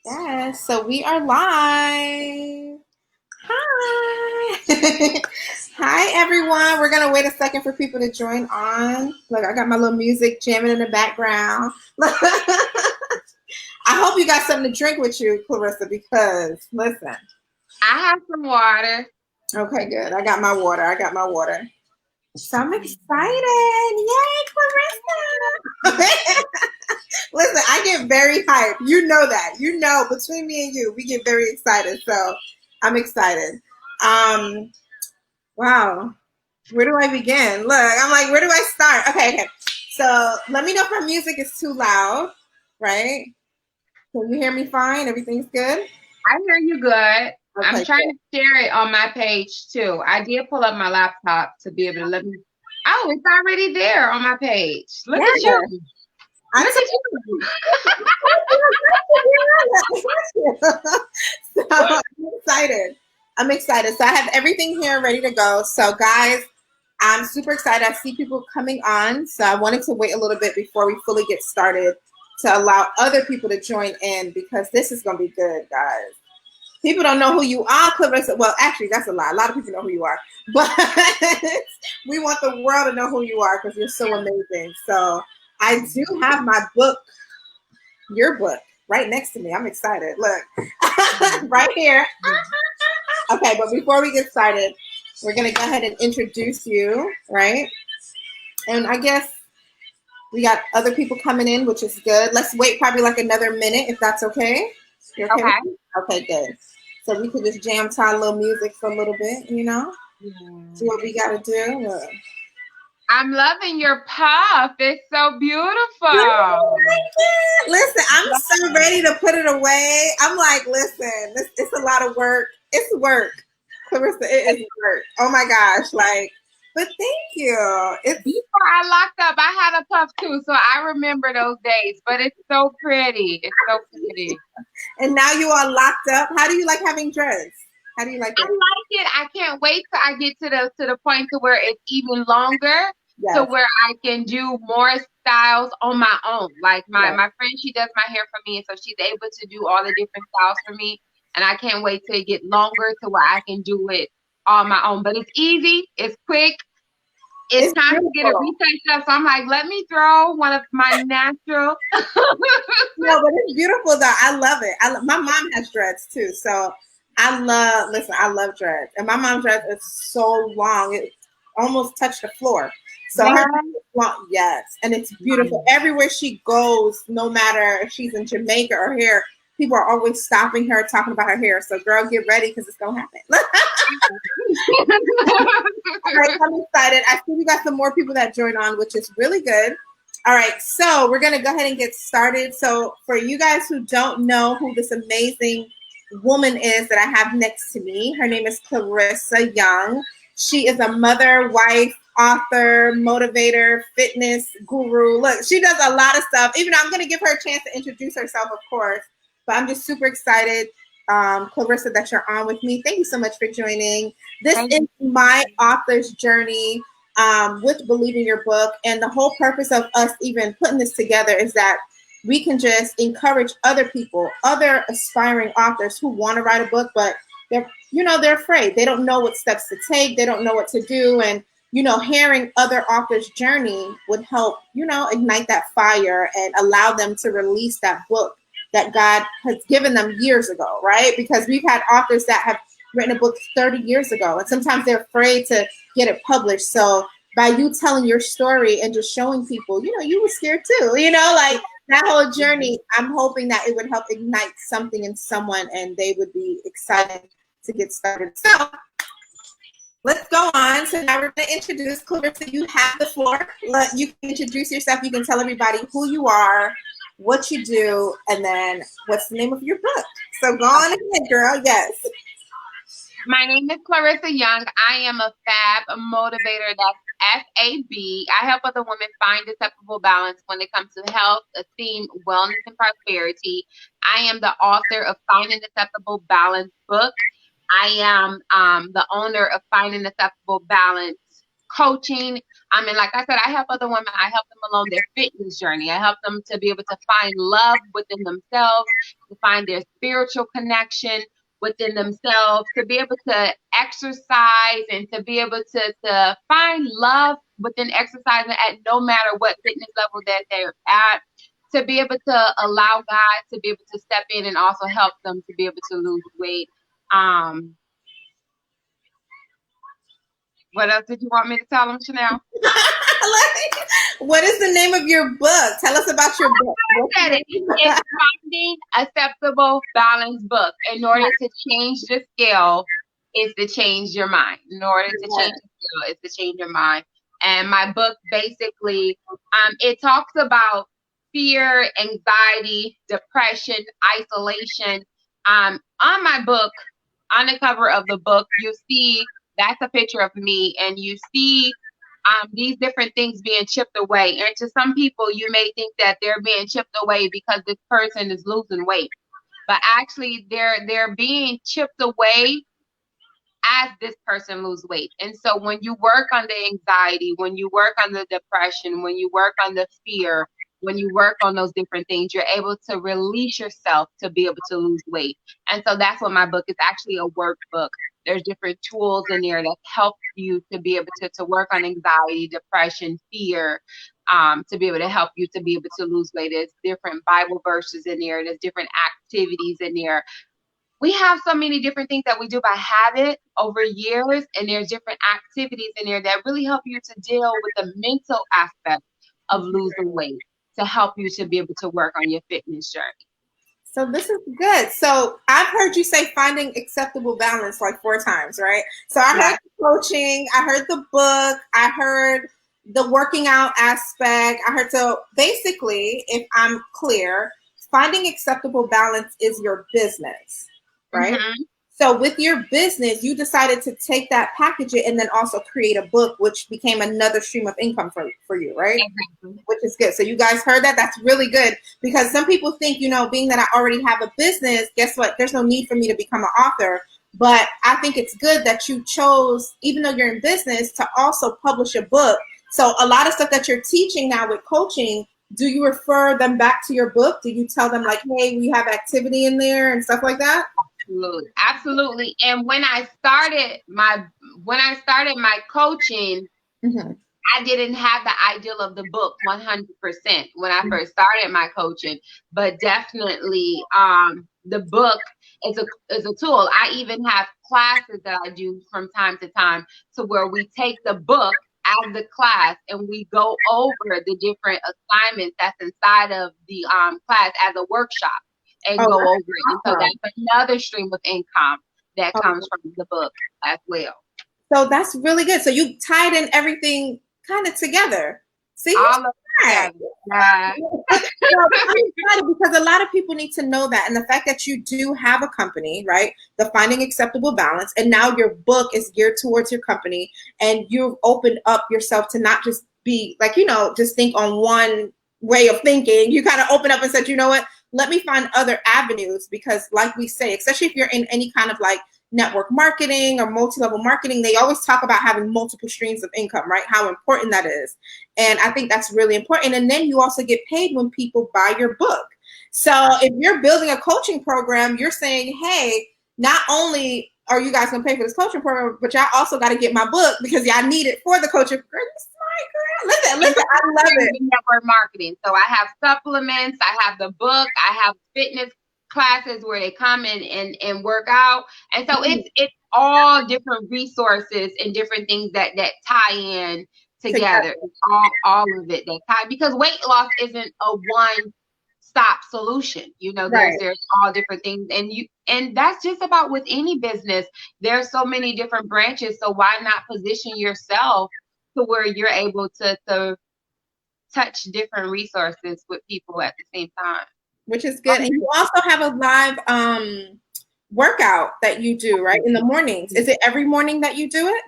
Yes, so we are live. Hi. Hi, everyone. We're going to wait a second for people to join on. Look, I got my little music jamming in the background. I hope you got something to drink with you, Clarissa, because listen. I have some water. Okay, good. I got my water. So I'm excited. Yay, Clarissa. Listen, I get very hyped. You know that. You know, between me and you, we get very excited. So I'm excited. Um, wow. Where do I begin? Look, I'm like, where do I start? Okay. So let me know if my music is too loud, right? Can you hear me fine? Everything's good? I hear you good. I'm Okay, trying good. to share it on my page too. I did pull up my laptop to be able to let me. Oh, it's already there on my page. Look at Yeah. you. I'm Look so at you. so I'm excited. I'm excited. So I have everything here ready to go. So guys, I'm super excited. I see people coming on. So I wanted to wait a little bit before we fully get started to allow other people to join in because this is going to be good, guys. People don't know who you are, Clarissa. Well, actually, that's a lie. A lot of people know who you are. But we want the world to know who you are because you're so amazing. So I do have my book, your book, right next to me. I'm excited. Look, right here. Okay, but before we get started, we're going to go ahead and introduce you, right? And I guess we got other people coming in, which is good. Let's wait probably like another minute if that's okay. You okay with Okay. me? Okay, good. So we could just jam to our little music for a little bit, you know? Do Yeah. what we gotta do. I'm loving your puff. It's so You beautiful. like it? Listen, I'm so Yes. ready to put it away. I'm like, listen, it's a lot of work. It's work, Clarissa. It is work. Oh my gosh, like, but thank you. It's Before I locked up, I had a puff too, so I remember those days. But it's so pretty. It's so pretty. and now you are locked up. How do you like having dreads? How do you like I it? like it. I can't wait till I get to the point to where it's even longer, to Yes, where I can do more styles on my own. Like my yes. my friend, she does my hair for me, and so she's able to do all the different styles for me. And I can't wait till it get longer to where I can do it on my own. But it's easy. It's quick. It's It's time to get a beautiful. retouch up. So I'm like, let me throw one of my natural. No, but it's beautiful though. I love it. My mom has dreads too, so listen, I love dreads, and my mom's dreads is so long it almost touched the floor. So her What? long, yes, and it's beautiful. Everywhere she goes, no matter if she's in Jamaica or here, people are always stopping her, talking about her hair. So, girl, get ready because it's gonna happen. All right, I'm excited. I see we got some more people that joined on, which is really good. All right, so we're going to go ahead and get started. So, for you guys who don't know who this amazing woman is that I have next to me, her name is Clarissa Young. She is a mother, wife, author, motivator, fitness guru. Look, she does a lot of stuff. Even though I'm going to give her a chance to introduce herself, of course, but I'm just super excited, Clarissa, that you're on with me. Thank you so much for joining. This Thank is you. my author's journey with believing your book. And the whole purpose of us even putting this together is that we can just encourage other people, other aspiring authors who want to write a book, but they're afraid. They don't know what steps to take. They don't know what to do. And, hearing other authors' journey would help, ignite that fire and allow them to release that book that God has given them years ago, right? Because we've had authors that have written a book 30 years ago, and sometimes they're afraid to get it published. So by you telling your story and just showing people, you were scared too, like that whole journey, I'm hoping that it would help ignite something in someone and they would be excited to get started. So let's go on. So now we're going to introduce Clarissa. You have the floor. You can introduce yourself. You can tell everybody who you are, what you do, and then what's the name of your book. So go on ahead, girl. Yes. My name is Clarissa Young. I am a FAB motivator. That's FAB. I help other women find acceptable balance when it comes to health, esteem, wellness, and prosperity. I am the author of Finding Acceptable Balance book. I am the owner of Finding Acceptable Balance coaching. I mean, like I said, I help other women. I help them along their fitness journey. I help them to be able to find love within themselves, to find their spiritual connection within themselves, to be able to exercise and to be able to find love within exercising at no matter what fitness level that they're at, to be able to allow God to be able to step in and also help them to be able to lose weight. What else did you want me to tell them, Chanell? What is the name of your book? Tell us about your book. I said it. It's Finding Acceptable Balance book. In order to change the scale is to change your mind. In order to change the scale is to change your mind. And my book basically, it talks about fear, anxiety, depression, isolation. On my book, on the cover of the book, you see that's a picture of me, and you see these different things being chipped away. And to some people, you may think that they're being chipped away because this person is losing weight, but actually, they're being chipped away as this person lose weight. And so, when you work on the anxiety, when you work on the depression, when you work on the fear, when you work on those different things, you're able to release yourself to be able to lose weight. And so that's what my book is, actually a workbook. There's different tools in there that help you to be able to work on anxiety, depression, fear, to be able to help you to be able to lose weight. There's different Bible verses in there. There's different activities in there. We have so many different things that we do by habit over years, and there's different activities in there that really help you to deal with the mental aspect of losing weight, to help you to be able to work on your fitness journey. So this is good. So I've heard you say finding acceptable balance like 4 times, right? So I heard the coaching, I heard the book, I heard the working out aspect. I heard, so basically, if I'm clear, finding acceptable balance is your business, right? Mm-hmm. So with your business, you decided to take that, package it, and then also create a book, which became another stream of income for you, right? Exactly. Which is good. So you guys heard that? That's really good, because some people think, being that I already have a business, guess what? There's no need for me to become an author. But I think it's good that you chose, even though you're in business, to also publish a book. So a lot of stuff that you're teaching now with coaching, do you refer them back to your book? Do you tell them like, hey, we have activity in there and stuff like that? Absolutely. And when I started my coaching, Mm-hmm. I didn't have the ideal of the book 100% when I first started my coaching, but definitely the book is a tool. I even have classes that I do from time to time, to where we take the book as the class and we go over the different assignments that's inside of the class as a workshop, and go over it. And so that's another stream of income that comes from the book as well. So that's really good. So you tied in everything kind of together. See? All of that. Because a lot of people need to know that. And the fact that you do have a company, right? The Finding Acceptable Balance. And now your book is geared towards your company. And you've opened up yourself to not just be like, just think on one way of thinking. You kind of open up and said, you know what? Let me find other avenues, because like we say, especially if you're in any kind of like network marketing or multi-level marketing, they always talk about having multiple streams of income, right? How important that is. And I think that's really important. And then you also get paid when people buy your book. So if you're building a coaching program, you're saying, hey, not only are you guys going to pay for this coaching program, but y'all also got to get my book, because y'all need it for the coaching program. Listen, I love it. Network marketing. So I have supplements, I have the book, I have fitness classes where they come in and work out. And so it's all different resources and different things that tie in together. It's all of it that tie, because weight loss isn't a one stop solution. There's all different things, and that's just about with any business. There's so many different branches. So why not position yourself to where you're able to touch different resources with people at the same time? Which is good. And you also have a live workout that you do, right? In the mornings. Is it every morning that you do it?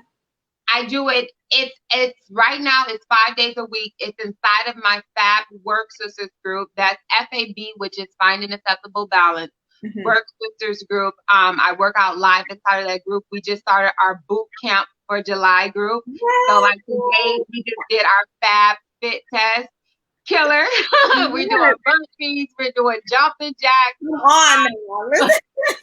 I do it. It's right now, it's 5 days a week. It's inside of my Fab Work Sisters group. That's FAB, which is Finding Acceptable Balance. Mm-hmm. Work Sisters group. I work out live inside of that group. We just started our boot camp for July group. So Yes. like today we just did our Fab Fit test. Killer. We're doing burpees, we're doing jumping jacks. Come on now.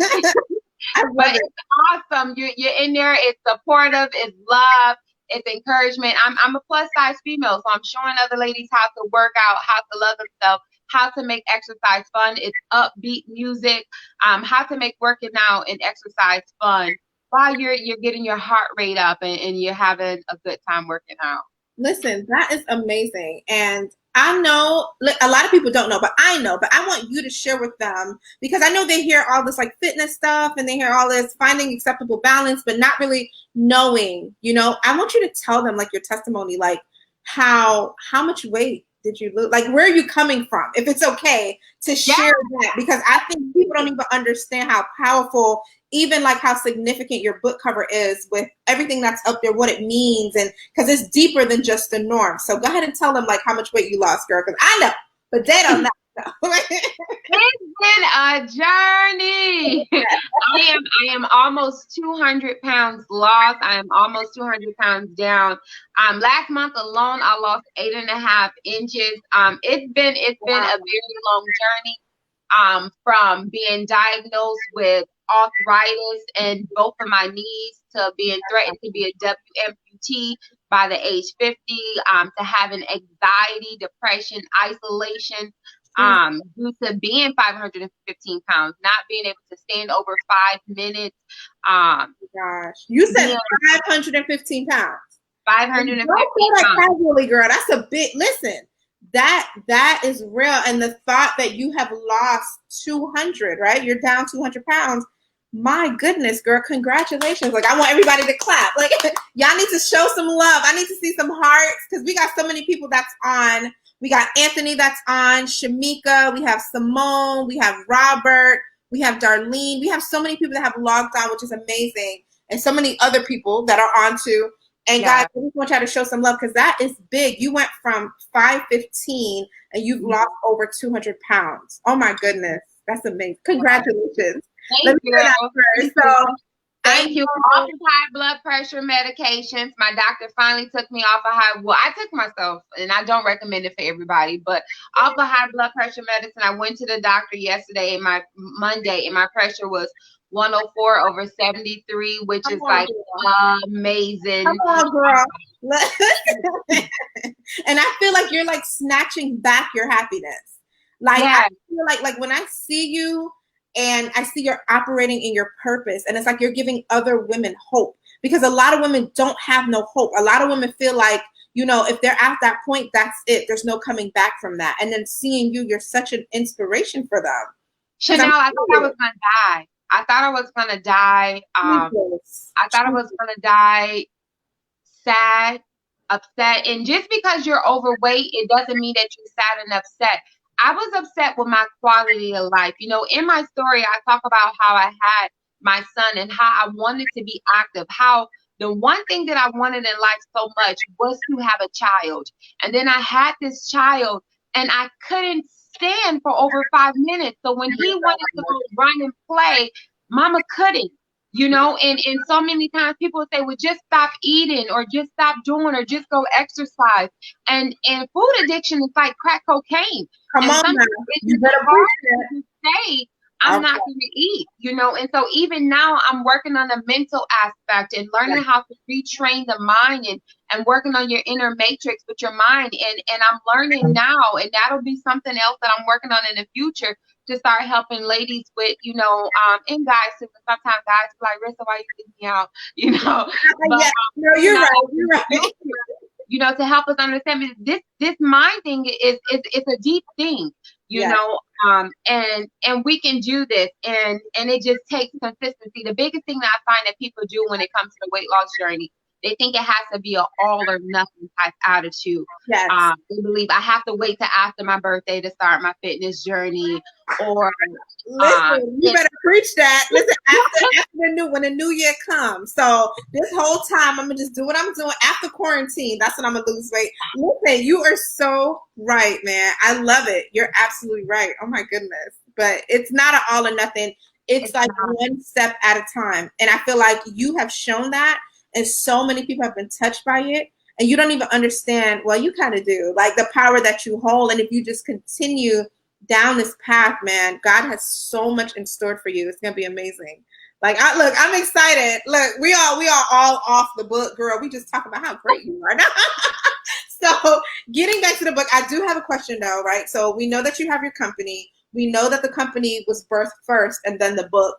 I love But it. it's awesome. You're in there. It's supportive. It's love. It's encouragement. I'm a plus size female, so I'm showing other ladies how to work out, how to love themselves, how to make exercise fun. It's upbeat music. How to make working out and exercise fun while you're getting your heart rate up and you're having a good time working out. Listen, that is amazing. And I know a lot of people don't know, but I know, but I want you to share with them because I know they hear all this like fitness stuff and they hear all this finding acceptable balance, but not really knowing, I want you to tell them like your testimony, like how much weight did you lose? Like, where are you coming from? If it's okay to share that, because I think people don't even understand how powerful, even like how significant your book cover is with everything that's up there, what it means, and because it's deeper than just the norm. So go ahead and tell them like how much weight you lost, girl, because I know, but they don't know. It's been a journey. I am almost 200 pounds lost. I am almost 200 pounds down. Last month alone, I lost 8.5 inches. It's been a very long journey. From being diagnosed with arthritis in both of my knees to being threatened to be a WMUT by the age 50, to having anxiety, depression, isolation. Due to being 515 pounds, not being able to stand over 5 minutes. Gosh, you said 515 pounds. 515 pounds. Casually, girl, that's a bit. Listen, that is real. And the thought that you have lost 200, right? You're down 200 pounds. My goodness, girl, congratulations. Like, I want everybody to clap. Like, y'all need to show some love. I need to see some hearts because we got so many people that's on. We got Anthony that's on, Shamika, we have Simone, we have Robert, we have Darlene. We have so many people that have logged on, which is amazing. And so many other people that are on too. And guys, I just want y'all to show some love because that is big. You went from 515 and you've lost over 200 pounds. Oh my goodness. That's amazing. Congratulations. Thank you. So, thank you. Off of high blood pressure medications. My doctor finally took me off of I took myself, and I don't recommend it for everybody, but off of high blood pressure medicine. I went to the doctor yesterday, Monday, and my pressure was 104/73, which is like amazing. Come on, girl. And I feel like you're like snatching back your happiness. Like, I feel like when I see you, and I see you're operating in your purpose. And it's like you're giving other women hope because a lot of women don't have no hope. A lot of women feel like, if they're at that point, that's it. There's no coming back from that. And then seeing you, you're such an inspiration for them. Chanell, I thought I was going to die. I thought I was going to die. I thought I was going to die sad, upset. And just because you're overweight, it doesn't mean that you're sad and upset. I was upset with my quality of life. In my story, I talk about how I had my son and how I wanted to be active, how the one thing that I wanted in life so much was to have a child. And then I had this child and I couldn't stand for over 5 minutes. So when he wanted to go run and play, mama couldn't. And so many times people say, well, just stop eating or just stop doing or just go exercise. And food addiction is like crack cocaine. Come on, you better to say, I'm not going to eat, And so even now I'm working on the mental aspect and learning how to retrain the mind and working on your inner matrix with your mind. And I'm learning now, and that'll be something else that I'm working on in the future to start helping ladies with, and guys too. Sometimes guys be like, Rissa, why you leave me out? But, no, you're right. To help us understand this mind thing is a deep thing, and we can do this, and it just takes consistency. The biggest thing that I find that people do when it comes to the weight loss journey, they think it has to be an all or nothing type attitude. Yes. They believe I have to wait till after my birthday to start my fitness journey, or listen, you better preach that. Listen, after when the new year comes. So this whole time I'm gonna just do what I'm doing after quarantine. That's when I'm gonna lose weight. Listen, you are so right, man. I love it. You're absolutely right. Oh my goodness. But it's not an all or nothing. It's like one step at a time. And I feel like you have shown that. and so many people have been touched by it, and you don't even understand. Well, you kind of do, like the power that you hold. And if you just continue down this path, man, God has so much in store for you. It's gonna be amazing. Like, I'm excited. Look, we are all off the book, girl. We just talk about how great you are now. So getting back to the book, I do have a question though, right? So we know that you have your company. We know that the company was birthed first and then the book.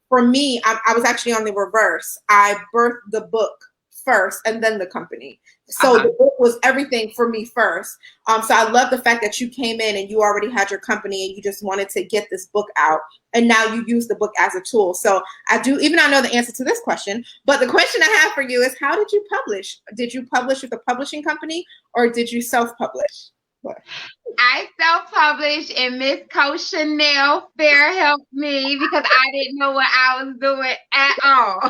For me, I was actually on the reverse. I birthed the book first and then the company. So the book was everything for me first. So I love the fact that you came in and you already had your company and you just wanted to get this book out. And now you use the book as a tool. So I know the answer to this question, but the question I have for you is, how did you publish? Did you publish with a publishing company or did you self-publish? I self-published, and Miss Coach Chanell Fair helped me because I didn't know what I was doing at all.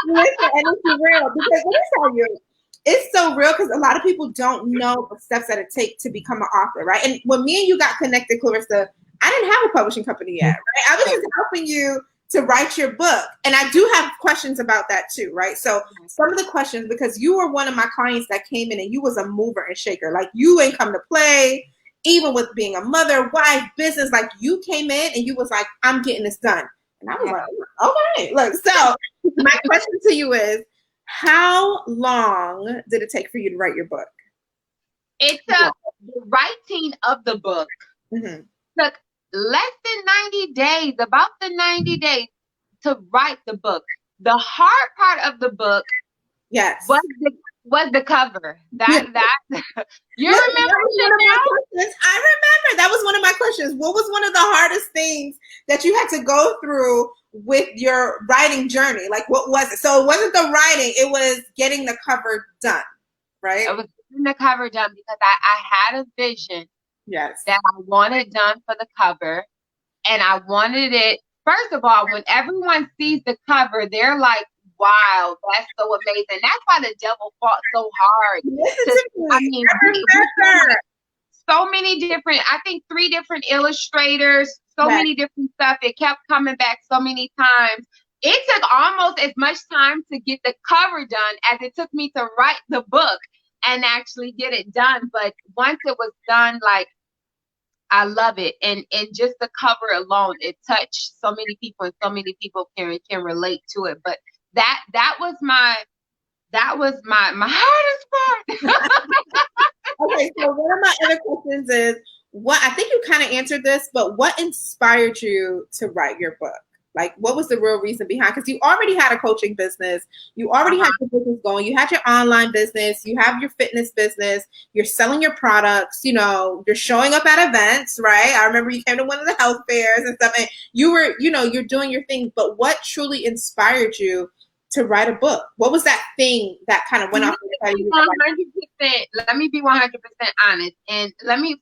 Listen, and it's real, because let me tell you, it's so real because a lot of people don't know the steps that it takes to become an author, right? And when me and you got connected, Clarissa, I didn't have a publishing company yet, right? I was just helping you to write your book. And I do have questions about that too, right? So some of the questions, because you were one of my clients that came in and you was a mover and shaker. Like, you ain't come to play, even with being a mother, wife, business. Like, you came in and you was like, I'm getting this done. And I was like, okay, look. So my question to you is, how long did it take for you to write your book? It took the writing of the book took less than 90 days, about the 90 days to write the book. The hard part of the book was the cover. You remember? I remember. That was one of my questions. What was one of the hardest things that you had to go through with your writing journey? Like, what was it? So it wasn't the writing, it was getting the cover done, right? It was getting the cover done because I had a vision that I wanted done for the cover. And I wanted it, first of all, when everyone sees the cover, they're like, wow, that's so amazing. That's why the devil fought so hard. So many different, I think 3 different illustrators, so many different stuff. It kept coming back so many times. It took almost as much time to get the cover done as it took me to write the book and actually get it done. But once it was done, like, I love it. And just the cover alone, it touched so many people, and so many people can relate to it. But that was my hardest part. Okay, so one of my other questions is, I think you kind of answered this, but what inspired you to write your book? Like, what was the real reason behind? Because you already had a coaching business. You already had your business going. You had your online business. You have your fitness business. You're selling your products. You know, you're showing up at events, right? I remember you came to one of the health fairs and stuff. And you were, you're doing your thing. But what truly inspired you to write a book? What was that thing that kind of went off? 100%. Let me be 100% honest. And let me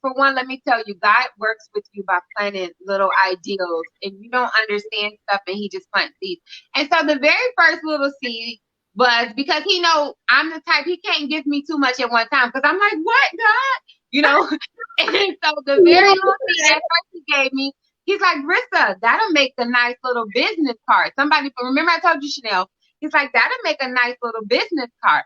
tell you, God works with you by planting little ideals, and you don't understand stuff, and He just plants seeds. And so the very first little seed was, because He know I'm the type, He can't give me too much at one time, because I'm like, what, God? And so the very little seed that first He gave me, He's like, Rissa, that'll make a nice little business card. Remember I told you, Chanell, He's like, that'll make a nice little business card.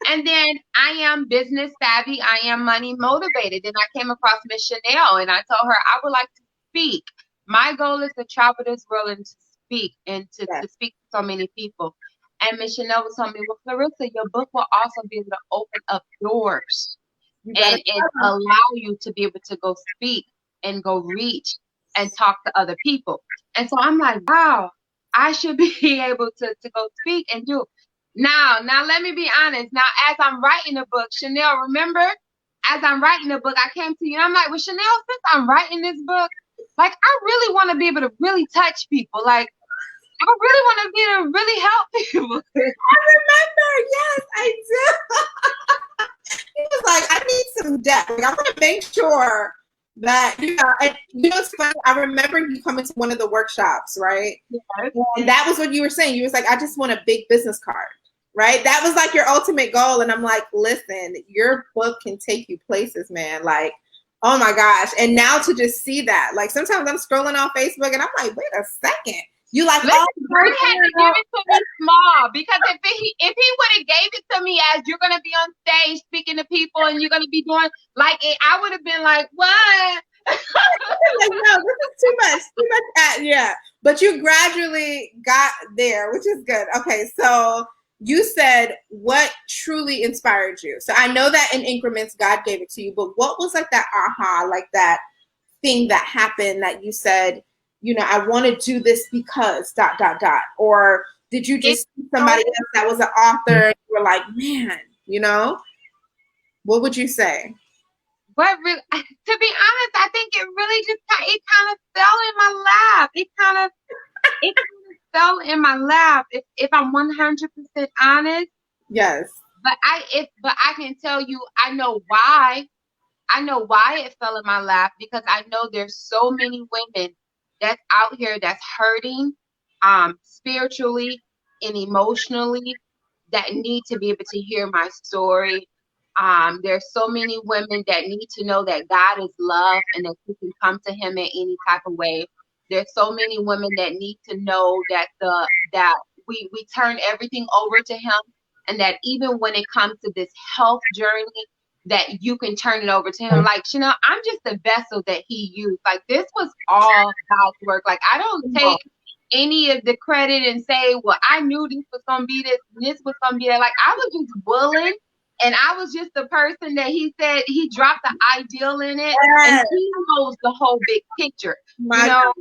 And then I am business savvy. I am money motivated. And I came across Miss Chanell, and I told her I would like to speak. My goal is to travel this world and to speak, and to speak to so many people. And Miss Chanell was telling me, well, Clarissa, your book will also be able to open up doors and allow you to be able to go speak and go reach and talk to other people. And so I'm like, wow, I should be able to go speak and do. Now let me be honest. Now, as I'm writing the book, Chanell, remember, as I'm writing the book, I came to you and I'm like, well, Chanell, since I'm writing this book, like, I really want to be able to really touch people. Like, I really want to be able to really help people. I remember, yes, I do. He was like, I need some depth. Like, I want to make sure that, it's funny. I remember you coming to one of the workshops, right? Yes. And that was what you were saying. You was like, I just want a big business card, right? That was like your ultimate goal. And I'm like, listen, your book can take you places, man. Like, oh my gosh. And now to just see that, like, sometimes I'm scrolling on Facebook and I'm like, wait a second. You like, Listen, oh, God had to give it to me small, because if he would have gave it to me as you're gonna be on stage speaking to people and you're gonna be doing like it, I would have been like, what? like, no, this is too much, yeah. But you gradually got there, which is good. Okay, so you said what truly inspired you. So I know that in increments, God gave it to you, but what was like that aha, like that thing that happened that you said, I want to do this because dot dot dot, or did you just see somebody else that was an author and you were like, man, what would you say? But really, to be honest, I think it really just it kind of fell in my lap. It fell in my lap. If I'm 100% honest. Yes. But I can tell you, I know why. I know why it fell in my lap, because I know there's so many women that's out here that's hurting, spiritually and emotionally, that need to be able to hear my story. There's so many women that need to know that God is love and that you can come to him in any type of way. There's so many women that need to know that we turn everything over to him, and that even when it comes to this health journey, that you can turn it over to him. Like, Chanell, I'm just the vessel that he used. Like, this was all God's work. Like, I don't take any of the credit and say, well, I knew this was going to be this and this was going to be that. Like, I was just willing, and I was just the person that he said he dropped the ideal in it, and he knows the whole big picture, and I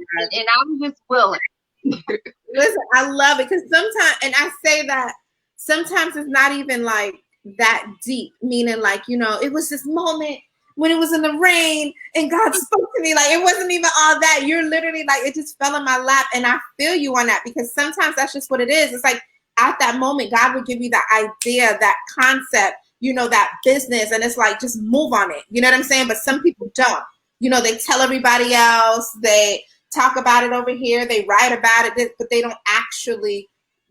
was just willing. Listen, I love it, because sometimes, and I say that sometimes it's not even like that deep, meaning like, it was this moment when it was in the rain and God spoke to me. Like, it wasn't even all that. You're literally like, it just fell in my lap. And I feel you on that, because sometimes that's just what it is. It's like at that moment, God would give you that idea, that concept, that business. And it's like, just move on it. You know what I'm saying? But some people don't. They tell everybody else, they talk about it over here, they write about it, but they don't actually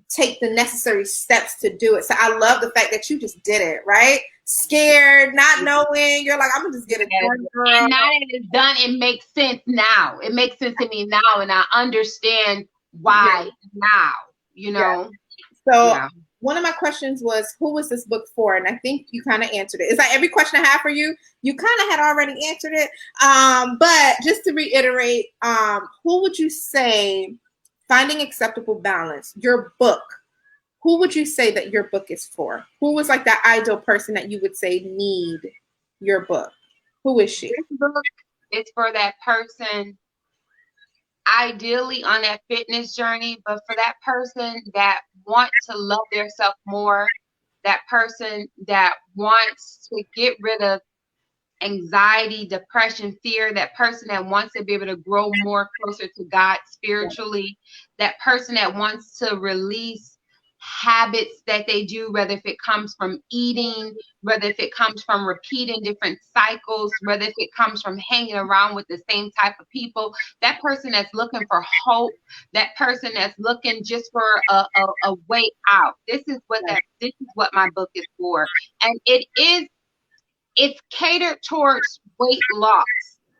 take the necessary steps to do it. So I love the fact that you just did it, right? Scared, not knowing. You're like, I'm gonna just get it done, girl. And now that it's done, it makes sense now. It makes sense to me now, and I understand why now, So one of my questions was, who was this book for? And I think you kind of answered it. It's like every question I have for you, you kind of had already answered it. But just to reiterate, who would you say, Finding Acceptable Balance, your book, who would you say that your book is for? Who was like that ideal person that you would say need your book? Who is she? This book is for that person, ideally on that fitness journey, but for that person that wants to love themselves more, that person that wants to get rid of anxiety, depression, fear, that person that wants to be able to grow more closer to God spiritually, that person that wants to release habits that they do, whether if it comes from eating, whether if it comes from repeating different cycles, whether if it comes from hanging around with the same type of people, that person that's looking for hope, that person that's looking just for a way out. This is what my book is for. And it's catered towards weight loss,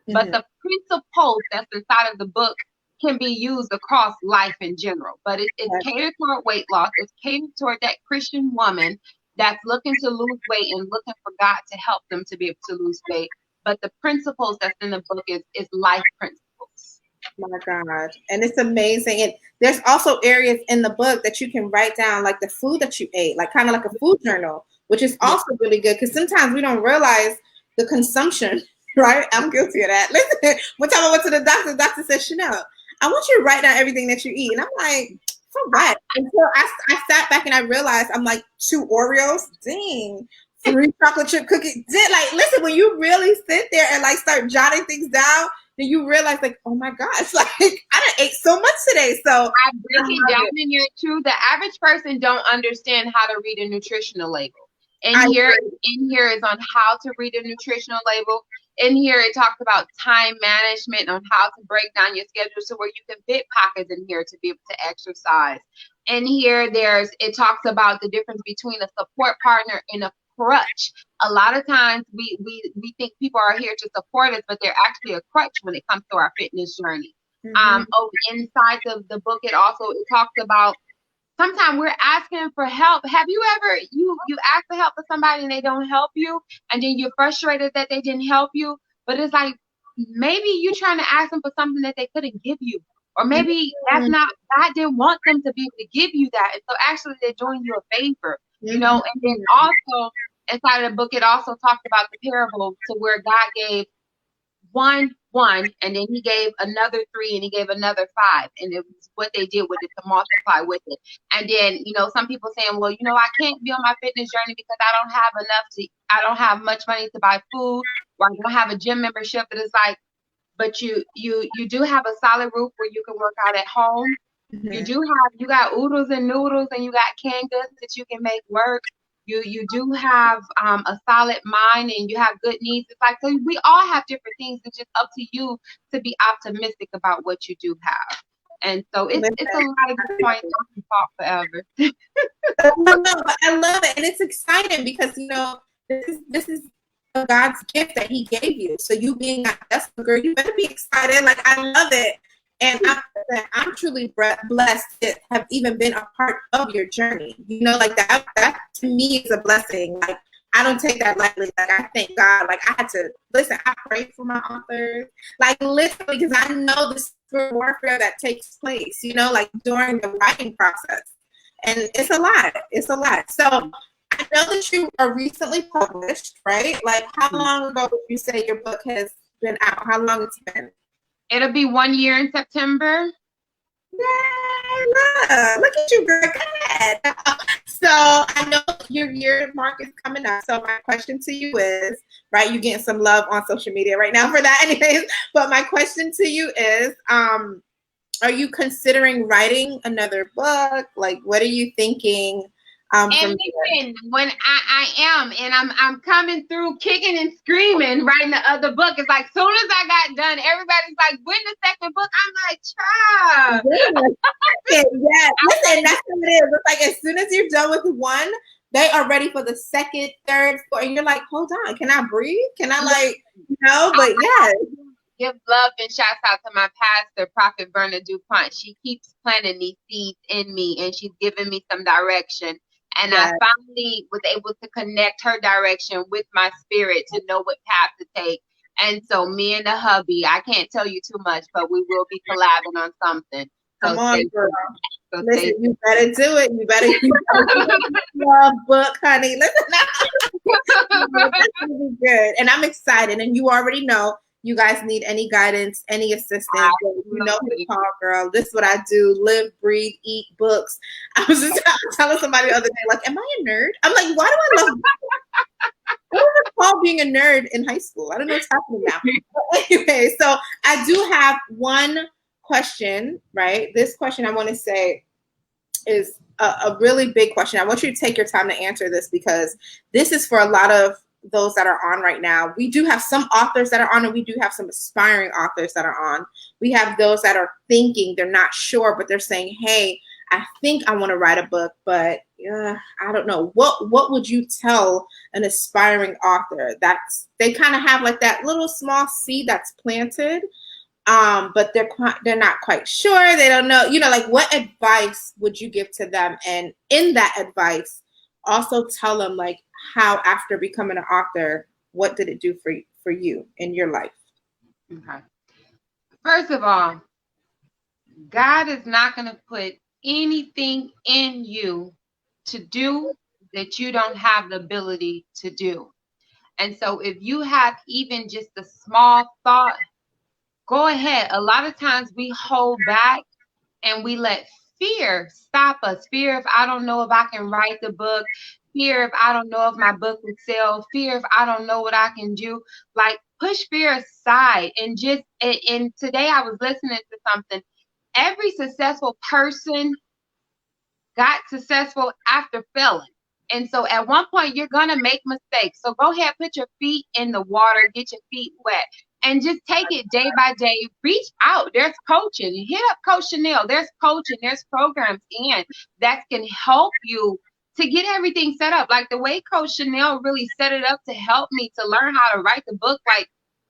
but the principles that's inside of the book can be used across life in general. But it's catered toward weight loss. It's catered toward that Christian woman that's looking to lose weight and looking for God to help them to be able to lose weight. But the principles that's in the book is life principles. My God. And it's amazing. And there's also areas in the book that you can write down, like the food that you ate, like kind of like a food journal, which is also really good, because sometimes we don't realize the consumption, right? I'm guilty of that. Listen, one time I went to the doctor said, Chanell, I want you to write down everything that you eat. And I'm like, for what? Until I sat back and I realized I'm like 2 Oreos, dang, 3 chocolate chip cookies. Like, listen, when you really sit there and like start jotting things down, then you realize like, oh my gosh, like I done ate so much today. So I break it down in here too. The average person don't understand how to read a nutritional label. In here is on how to read a nutritional label. In here, it talks about time management, on how to break down your schedule so where you can fit pockets in here to be able to exercise. In here, it talks about the difference between a support partner and a crutch. A lot of times we think people are here to support us, but they're actually a crutch when it comes to our fitness journey. Mm-hmm. Inside of the book, it talks about sometimes we're asking for help. Have you ever you ask for help for somebody and they don't help you, and then you're frustrated that they didn't help you? But it's like maybe you're trying to ask them for something that they couldn't give you, or maybe that's not God didn't want them to be able to give you that, and so actually they're doing you a favor, you know. And then also inside of the book, it also talked about the parable to where God gave one, and then he gave another three, and he gave another five, and it was what they did with it to multiply with it. And then, you know, some people saying, well, you know, I can't be on my fitness journey because I don't have much money to buy food, or I don't have a gym membership. But it's like, but you do have a solid roof where you can work out at home. You got oodles and noodles, and you got canned goods that you can make work. You do have a solid mind, and you have good needs. It's like, so we all have different things. It's just up to you to be optimistic about what you do have. And so it's a lot of good points. I can talk forever. No, but I love it, and it's exciting because, you know, this is God's gift that He gave you. So you being that vessel, girl, you better be excited. Like, I love it, and I'm truly blessed to have even been a part of your journey. You know, like that to me is a blessing. Like, I don't take that lightly. Like, I thank God. Like, I had to listen. I pray for my authors. Like, literally, because I know the spiritual warfare that takes place. You know, like during the writing process. And it's a lot. It's a lot. So I know that you are recently published, right? Like, how long ago would you say your book has been out? How long it's been? It'll be 1 year in September. Yay, look at you, girl. Good. So I know your year mark is coming up. So my question to you is, right, you're getting some love on social media right now for that anyways. But my question to you is, are you considering writing another book? Like, what are you thinking? And listen, when I am, and I'm coming through kicking and screaming, writing the other book. It's like, soon as I got done, everybody's like, when the second book? I'm like, child. Yeah, listen, that's what it is. It's like, as soon as you're done with one, they are ready for the second, third, fourth, and you're like, hold on, can I breathe? Can I, like, you know? But yeah. Give love and shouts out to my pastor, Prophet Verna DuPont. She keeps planting these seeds in me, and she's giving me some direction. And I finally was able to connect her direction with my spirit to know what path to take. And so me and the hubby, I can't tell you too much, but we will be collabing on something. So come on, girl. So listen, you better do it. You better love book, honey. Listen, that's gonna be good. And I'm excited. And you already know, you guys need any guidance, any assistance, you know who to call, girl. This is what I do: live, breathe, eat books. I was just telling somebody the other day, like, am I a nerd? I'm like, why do I love books? I don't recall being a nerd in high school. I don't know what's happening now. But anyway, so I do have one question, right? This question I want to say is a really big question. I want you to take your time to answer this, because this is for a lot of those that are on right now. We do have some authors that are on, and we do have some aspiring authors that are on. We have those that are thinking, they're not sure, but they're saying, hey, I think I want to write a book, but I don't know. What would you tell an aspiring author? They kind of have like that little small seed that's planted, but they're not quite sure. They don't know, like, what advice would you give to them? And in that advice, also tell them, like, how after becoming an author, what did it do for you in your life? Okay. First of all, God is not going to put anything in you to do that you don't have the ability to do. And so if you have even just a small thought, go ahead. A lot of times we hold back and we let fear stop us. Fear if I don't know if I can write the book. Fear if I don't know if my book would sell. Fear if I don't know what I can do. Like, push fear aside. And today I was listening to something. Every successful person got successful after failing. And so at one point you're going to make mistakes. So go ahead, put your feet in the water, get your feet wet, and just take it day by day. Reach out. There's coaching. Hit up Coach Chanell. There's coaching. There's programs that can help you to get everything set up. Like the way Coach Chanell really set it up to help me to learn how to write the book, like,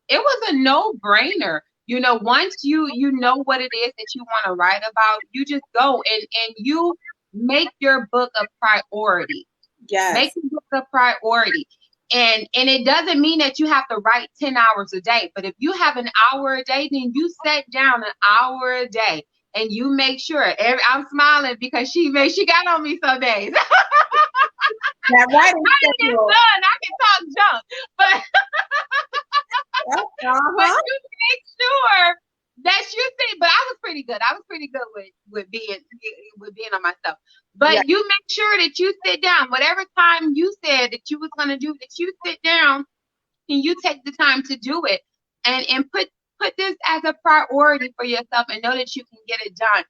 it was a no-brainer. You know, once you know what it is that you want to write about, you just go and you make your book a priority. Make Yes. your book a priority. And it doesn't mean that you have to write 10 hours a day, but if you have an hour a day, then you set down an hour a day and you make sure I'm smiling because she got on me some days. That writing I get schedule. done. I can talk junk, but but Uh-huh. you make sure that you think. But I was pretty good. I was pretty good with being on myself. Yeah. But you make sure that you sit down. Whatever time you said that you was gonna do, that you sit down and you take the time to do it, and put this as a priority for yourself, and know that you can get it done.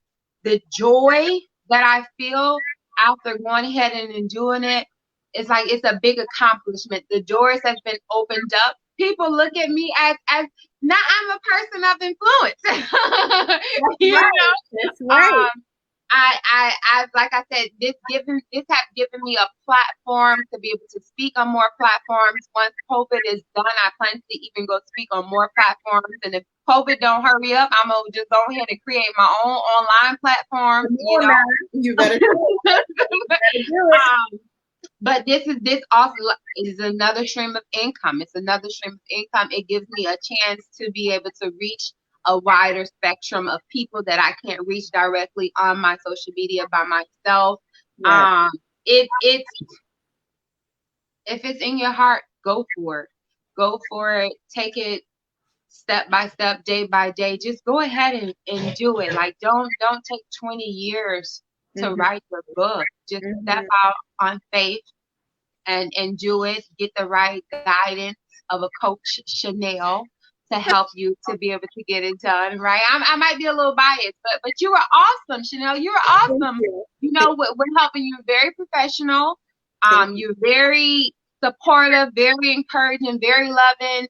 The joy that I feel after going ahead and doing it, it's like it's a big accomplishment. The doors have been opened up. People look at me as now I'm a person of influence. That's You right. know, That's right. I like I said, this has given me a platform to be able to speak on more platforms. Once COVID is done, I plan to even go speak on more platforms. And if COVID don't hurry up, I'm gonna just go ahead and create my own online platform. You know, You better do it. You better do it. but this also is another stream of income. It's another stream of income. It gives me a chance to be able to reach a wider spectrum of people that I can't reach directly on my social media by myself. Yeah. It's if it's in your heart, go for it. Go for it. Take it step by step, day by day. Just go ahead and do it. Like don't take 20 years to Mm-hmm. write your book. Just step out on faith and do it. Get the right guidance of a coach, Chanell, to help you to be able to get it done. Right? I might be a little biased, but you were awesome, Chanell. You were Thank awesome. you. You know, we're helping you. Very professional. Thank you. You're very supportive, very encouraging, very loving.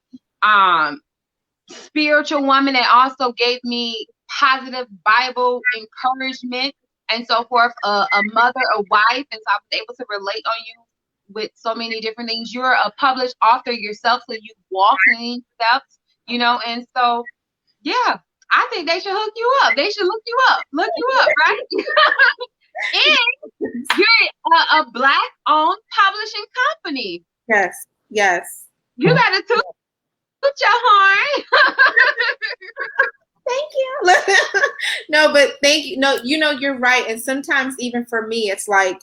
Spiritual woman that also gave me positive Bible encouragement and so forth. A mother, a wife, and so I was able to relate on you with so many different things. You're a published author yourself, so you walk in these steps, you know. And so, yeah, I think they should hook you up. They should look you up, right? And you're a Black-owned publishing company. Yes. Yes. You got to toot your horn. Thank you. No, but thank you. No, you know, you're right. And sometimes even for me, it's like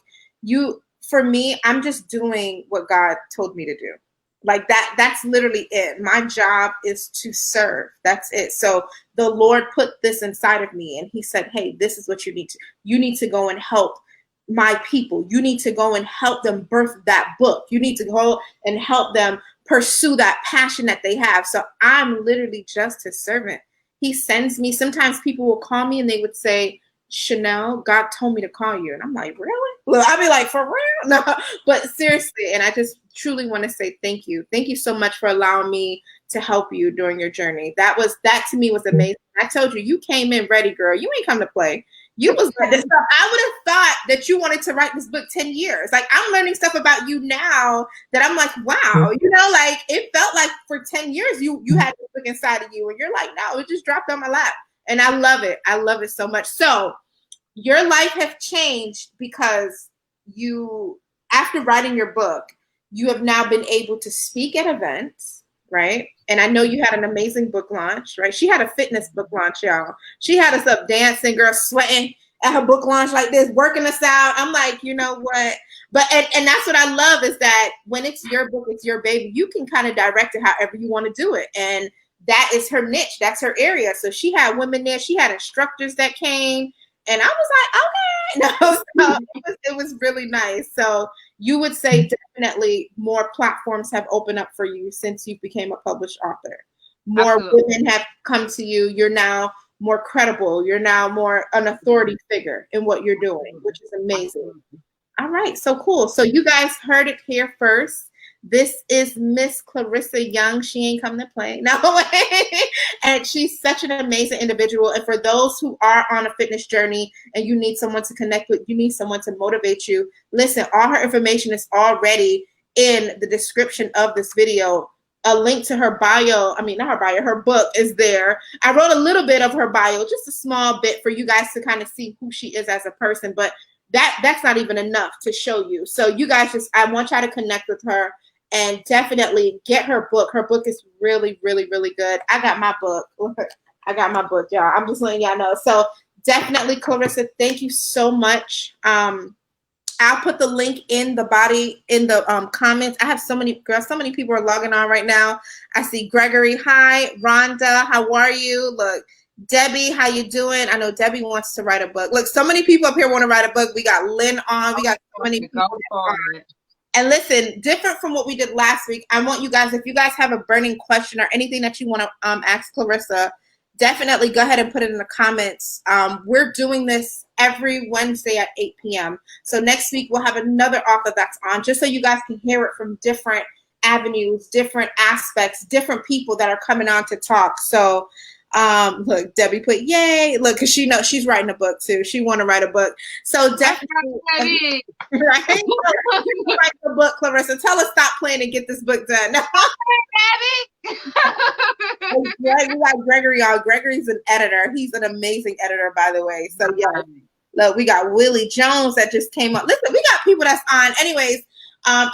for me, I'm just doing what God told me to do. Like that's literally it. My job is to serve. That's it. So the Lord put this inside of me and he said, hey, this is what you need to go and help my people. You need to go and help them birth that book. You need to go and help them pursue that passion that they have. So I'm literally just his servant. He sends me. Sometimes people will call me and they would say, Chanell, God told me to call you. And I'm like, really? Well, I'll be like, for real? No, but seriously. And I just truly want to say thank you. Thank you so much for allowing me to help you during your journey. That to me was amazing. I told you, you came in ready, girl. You ain't come to play. You was like this stuff. I would have thought that you wanted to write this book 10 years. Like I'm learning stuff about you now that I'm like, wow, you know, like it felt like for 10 years you had this book inside of you and you're like, no, it just dropped on my lap. And I love it. I love it so much. So your life has changed because you, after writing your book, you have now been able to speak at events, right? And I know you had an amazing book launch, right? She had a fitness book launch, y'all. She had us up dancing, girl, sweating at her book launch like this, working us out. I'm like, you know what? But and that's what I love is that when it's your book, it's your baby. You can kind of direct it however you want to do it. And that is her niche. That's her area. So she had women there. She had instructors that came. And I was like, okay. No, so it was really nice. So you would say definitely more platforms have opened up for you since you became a published author. More Absolutely. women have come to you. You're now more credible. You're now more an authority figure in what you're doing, which is amazing. All right. So cool. So you guys heard it here first. This is Miss Clarissa Young. She ain't come to play. No way. And she's such an amazing individual. And for those who are on a fitness journey and you need someone to connect with, you need someone to motivate you, listen, all her information is already in the description of this video. a link to her bio. I mean, not her bio, her book is there. I wrote a little bit of her bio, just a small bit for you guys to kind of see who she is as a person, but that's not even enough to show you. So you guys I want y'all to connect with her and definitely get her book. Her book is really, really, really good. I got my book. I got my book, y'all. I'm just letting y'all know. So definitely, Clarissa, thank you so much. I'll put the link in the comments. I have so many people are logging on right now. I see Gregory. Hi, Rhonda. How are you? Look, Debbie, how you doing? I know Debbie wants to write a book. Look, so many people up here want to write a book. We got Lynn on. We got so many people on. And listen, different from what we did last week, I want you guys, if you guys have a burning question or anything that you want to ask Clarissa, definitely go ahead and put it in the comments. We're doing this every Wednesday at 8 p.m. So next week we'll have another author that's on, just so you guys can hear it from different avenues, different aspects, different people that are coming on to talk. So look, Debbie put yay. Look, because she knows she's writing a book too. She want to write a book. So definitely, right? Write the book, Clarissa. Tell us stop playing and get this book done. We got Gregory on. Gregory's an editor. He's an amazing editor, by the way. So yeah, look, we got Willie Jones that just came up. Listen, we got people that's on. Anyways,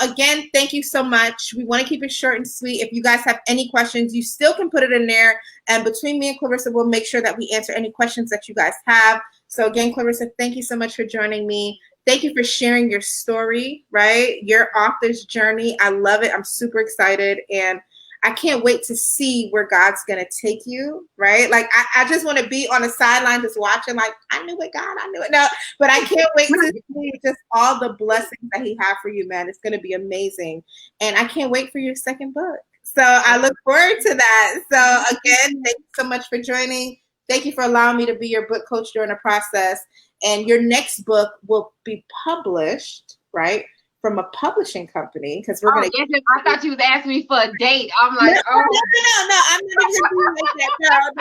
again, thank you so much. We want to keep it short and sweet. If you guys have any questions, you still can put it in there. And between me and Clarissa, we'll make sure that we answer any questions that you guys have. So again, Clarissa, thank you so much for joining me. Thank you for sharing your story, right? Your author's journey. I love it. I'm super excited. And I can't wait to see where God's going to take you, right? Like, I just want to be on the sideline just watching, like, I knew it, God, I knew it. No, but I can't wait to see just all the blessings that he has for you, man. It's going to be amazing. And I can't wait for your second book. So I look forward to that. So again, thank you so much for joining. Thank you for allowing me to be your book coach during the process. And your next book will be published, right, from a publishing company, because we're going to. I thought you was asking me for a date. I'm like, no, I'm not even doing like that.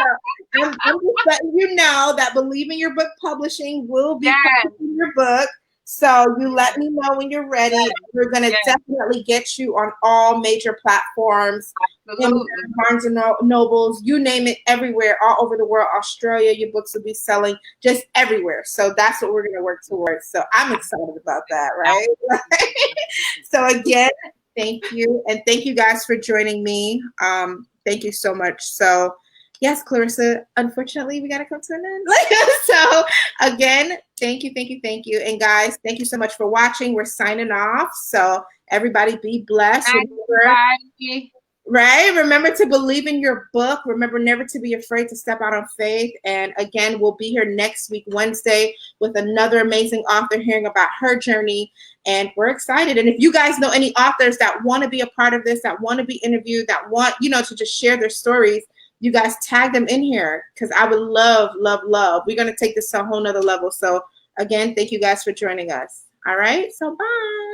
No. I'm just letting you know that Believe in Your Book Publishing will be publishing your book. So you let me know when you're ready. We're going to definitely get you on all major platforms, Barnes and Nobles, you name it, everywhere, all over the world. Australia, your books will be selling just everywhere. So that's what we're going to work towards. So I'm excited about that, right? So again, thank you. And thank you guys for joining me. Thank you so much. So yes, Clarissa, unfortunately, we got to come to an end. So again, thank you. And guys, thank you so much for watching. We're signing off. So everybody be blessed. Remember to believe in your book. Remember never to be afraid to step out on faith. And again, we'll be here next week, Wednesday, with another amazing author hearing about her journey. And we're excited. And if you guys know any authors that want to be a part of this, that want to be interviewed, that want, to just share their stories, you guys tag them in here, because I would love. We're going to take this to a whole nother level. So again, thank you guys for joining us. All right. So bye.